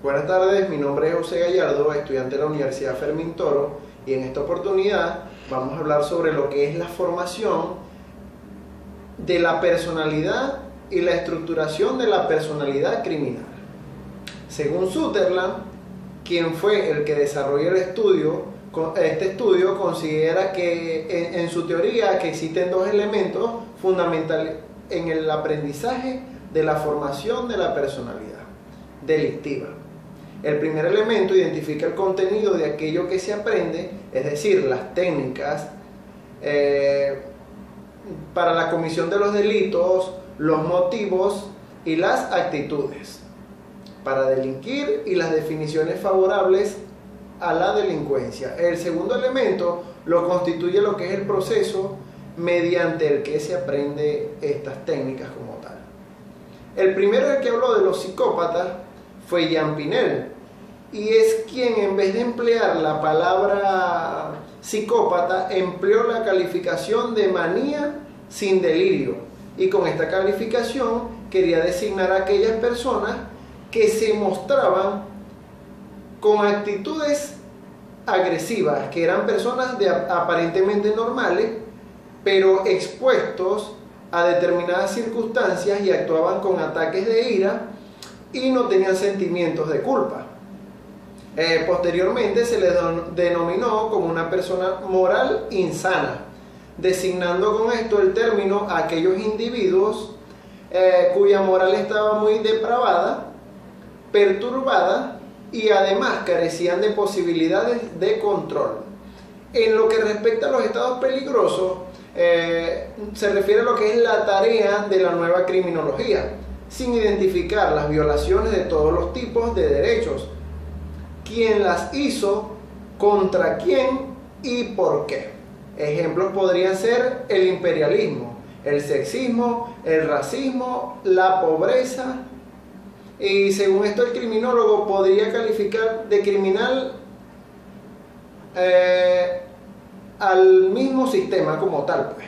Buenas tardes, mi nombre es José Gallardo, estudiante de la Universidad Fermín Toro, y en esta oportunidad vamos a hablar sobre lo que es la formación de la personalidad y la estructuración de la personalidad criminal. Según Sutherland, quien fue el que desarrolló este estudio considera que en su teoría que existen dos elementos fundamentales en el aprendizaje de la formación de la personalidad delictiva. El primer elemento identifica el contenido de aquello que se aprende, es decir, las técnicas para la comisión de los delitos, los motivos y las actitudes para delinquir y las definiciones favorables a la delincuencia. El segundo elemento lo constituye lo que es el proceso mediante el que se aprende estas técnicas como tal. El primero el que habló de los psicópatas fue Jean Pinel, y es quien en vez de emplear la palabra psicópata empleó la calificación de manía sin delirio, y con esta calificación quería designar a aquellas personas que se mostraban con actitudes agresivas, que eran personas aparentemente normales, pero expuestos a determinadas circunstancias y actuaban con ataques de ira y no tenían sentimientos de culpa. Posteriormente se le denominó como una persona moral insana, designando con esto el término a aquellos individuos cuya moral estaba muy depravada, perturbada y además carecían de posibilidades de control. En lo que respecta a los estados peligrosos, se refiere a lo que es la tarea de la nueva criminología, sin identificar las violaciones de todos los tipos de derechos, quién las hizo, contra quién y por qué. Ejemplos podrían ser el imperialismo, el sexismo, el racismo, la pobreza, y según esto el criminólogo podría calificar de criminal al mismo sistema como tal, pues.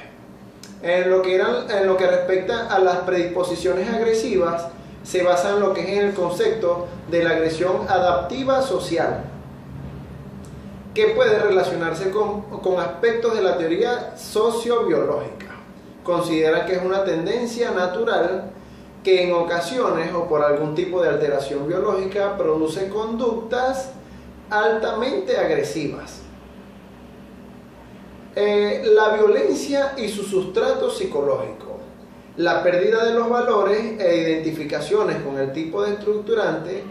En lo que respecta a las predisposiciones agresivas, se basa en lo que es el concepto de la agresión adaptiva social, que puede relacionarse con aspectos de la teoría sociobiológica. Considera que es una tendencia natural que en ocasiones o por algún tipo de alteración biológica produce conductas altamente agresivas. La violencia y su sustrato psicológico, la pérdida de los valores e identificaciones con el tipo de estructurante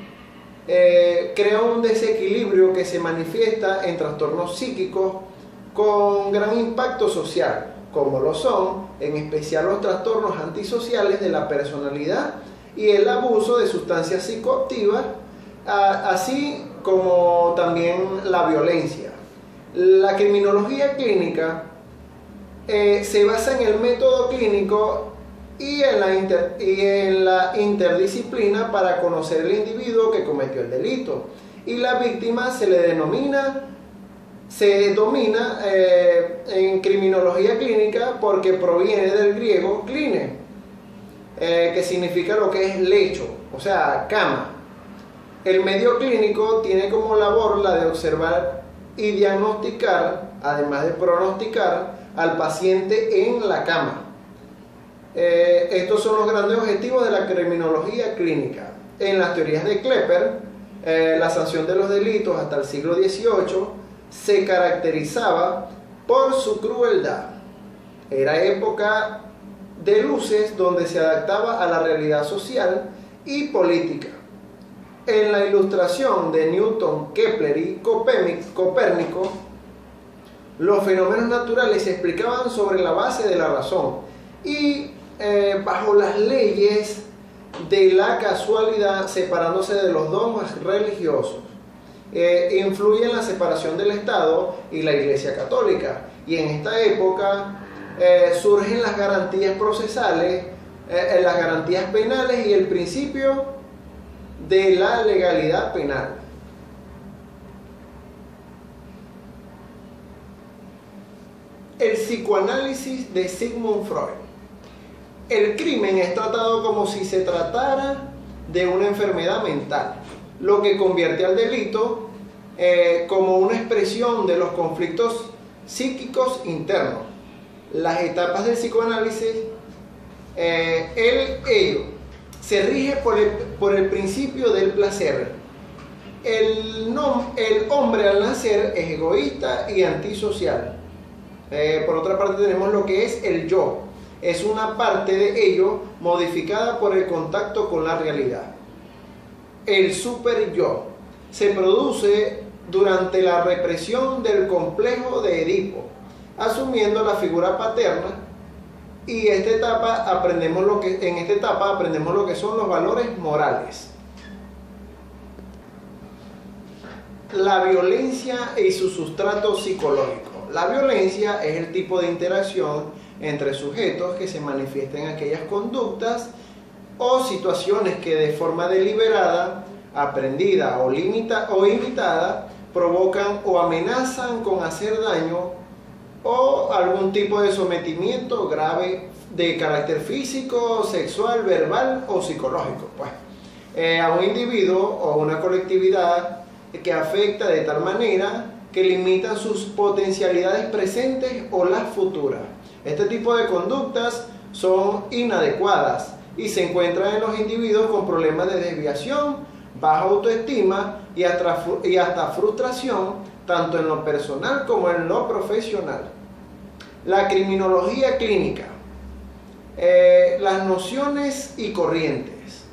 crea un desequilibrio que se manifiesta en trastornos psíquicos con gran impacto social, como lo son en especial los trastornos antisociales de la personalidad y el abuso de sustancias psicoactivas, así como también la violencia. La criminología clínica se basa en el método clínico y en la interdisciplina para conocer el individuo que cometió el delito, y la víctima se domina en criminología clínica porque proviene del griego kline, que significa lo que es lecho, o sea, cama. El medio clínico tiene como labor la de observar y diagnosticar, además de pronosticar, al paciente en la cama. Estos son los grandes objetivos de la criminología clínica. En las teorías de Klepper, la sanción de los delitos hasta el siglo XVIII se caracterizaba por su crueldad. Era época de luces donde se adaptaba a la realidad social y política. En la ilustración de Newton, Kepler y Copérnico, los fenómenos naturales se explicaban sobre la base de la razón y bajo las leyes de la casualidad, separándose de los dogmas religiosos. Influye en la separación del Estado y la Iglesia Católica, y en esta época surgen las garantías procesales, las garantías penales y el principio de la legalidad penal. El psicoanálisis de Sigmund Freud. El crimen es tratado como si se tratara de una enfermedad mental. lo que convierte al delito como una expresión de los conflictos psíquicos internos. Las etapas del psicoanálisis, ello se rige por el principio del placer. El hombre al nacer es egoísta y antisocial. Por otra parte tenemos lo que es el yo. Es una parte de ello modificada por el contacto con la realidad. El super yo se produce durante la represión del complejo de Edipo, asumiendo la figura paterna, y en esta etapa aprendemos lo que son los valores morales. La violencia y su sustrato psicológico. La violencia es el tipo de interacción entre sujetos que se manifiesta en aquellas conductas o situaciones que de forma deliberada, aprendida o imitada provocan o amenazan con hacer daño o algún tipo de sometimiento grave de carácter físico, sexual, verbal o psicológico, a un individuo o una colectividad que afecta de tal manera que limitan sus potencialidades presentes o las futuras. Este tipo de conductas son inadecuadas y se encuentran en los individuos con problemas de desviación, baja autoestima y hasta frustración, tanto en lo personal como en lo profesional. La criminología clínica. Las nociones y corrientes.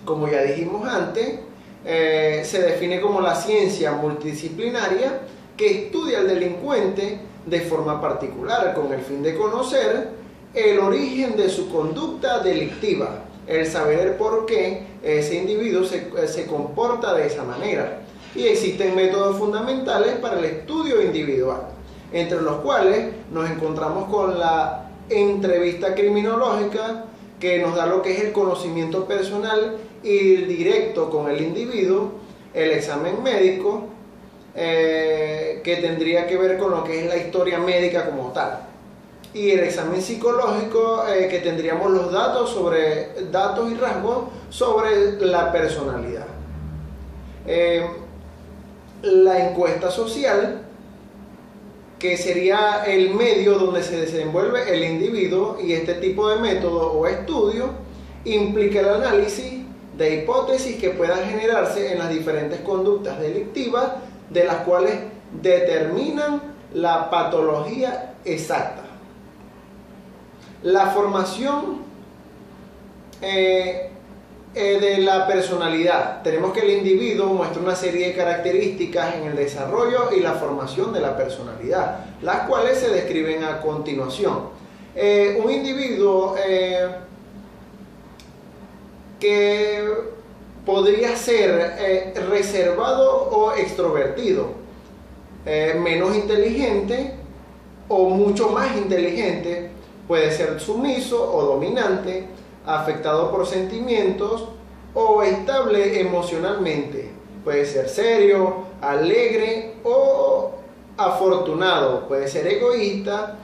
Como ya dijimos antes, se define como la ciencia multidisciplinaria que estudia al delincuente de forma particular con el fin de conocer el origen de su conducta delictiva, el saber el por qué ese individuo se comporta de esa manera. Y existen métodos fundamentales para el estudio individual, entre los cuales nos encontramos con la entrevista criminológica, que nos da lo que es el conocimiento personal y directo con el individuo, el examen médico, que tendría que ver con lo que es la historia médica como tal, y el examen psicológico, que tendríamos los datos y rasgos sobre la personalidad. La encuesta social, que sería el medio donde se desenvuelve el individuo, y este tipo de método o estudio implica el análisis de hipótesis que puedan generarse en las diferentes conductas delictivas, de las cuales determinan la patología exacta. La formación de la personalidad. Tenemos que el individuo muestra una serie de características en el desarrollo y la formación de la personalidad, las cuales se describen a continuación. Un individuo que podría ser reservado o extrovertido, menos inteligente o mucho más inteligente, puede ser sumiso o dominante, afectado por sentimientos o estable emocionalmente, puede ser serio, alegre o afortunado, puede ser egoísta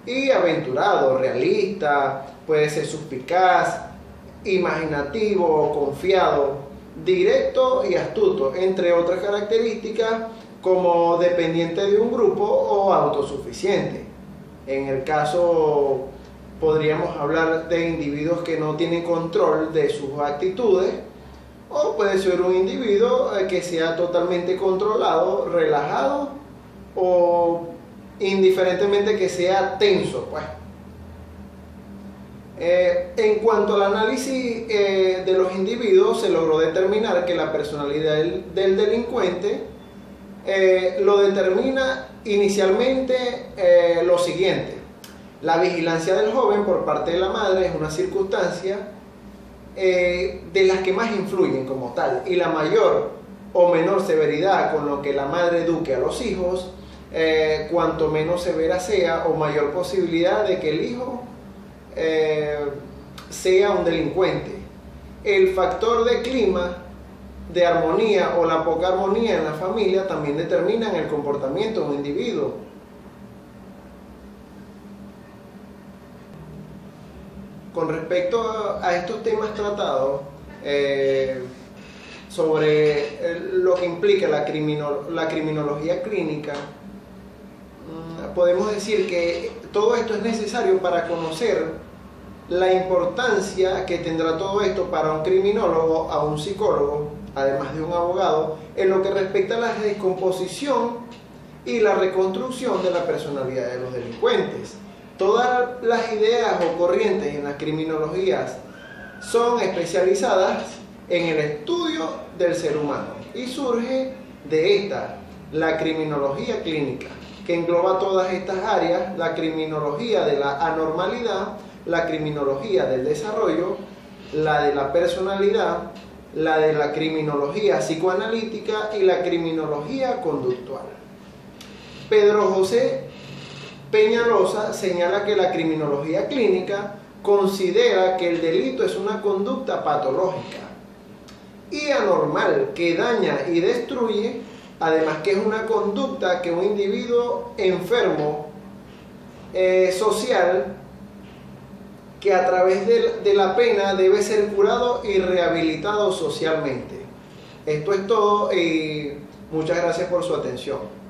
y aventurado, realista, puede ser suspicaz, imaginativo, confiado, directo y astuto, entre otras características, como dependiente de un grupo o autosuficiente. En el caso, podríamos hablar de individuos que no tienen control de sus actitudes, o puede ser un individuo que sea totalmente controlado, relajado, o indiferentemente que sea tenso, En cuanto al análisis de los individuos, se logró determinar que la personalidad del delincuente lo determina inicialmente lo siguiente: la vigilancia del joven por parte de la madre es una circunstancia de las que más influyen como tal, y la mayor o menor severidad con lo que la madre eduque a los hijos, cuanto menos severa sea o mayor posibilidad de que el hijo sea un delincuente. El factor de clima, de armonía o la poca armonía en la familia también determinan el comportamiento de un individuo. Con respecto a estos temas tratados sobre lo que implica la criminología clínica, podemos decir que todo esto es necesario para conocer la importancia que tendrá todo esto para un criminólogo, a un psicólogo, además de un abogado, en lo que respecta a la descomposición y la reconstrucción de la personalidad de los delincuentes. Todas las ideas o corrientes en las criminologías son especializadas en el estudio del ser humano y surge de esta, la criminología clínica, que engloba todas estas áreas: la criminología de la anormalidad, la criminología del desarrollo, la de la personalidad, la de la criminología psicoanalítica y la criminología conductual. Pedro José Peñalosa señala que la criminología clínica considera que el delito es una conducta patológica y anormal que daña y destruye, además que es una conducta que un individuo enfermo social, que a través de la pena debe ser curado y rehabilitado socialmente. Esto es todo y muchas gracias por su atención.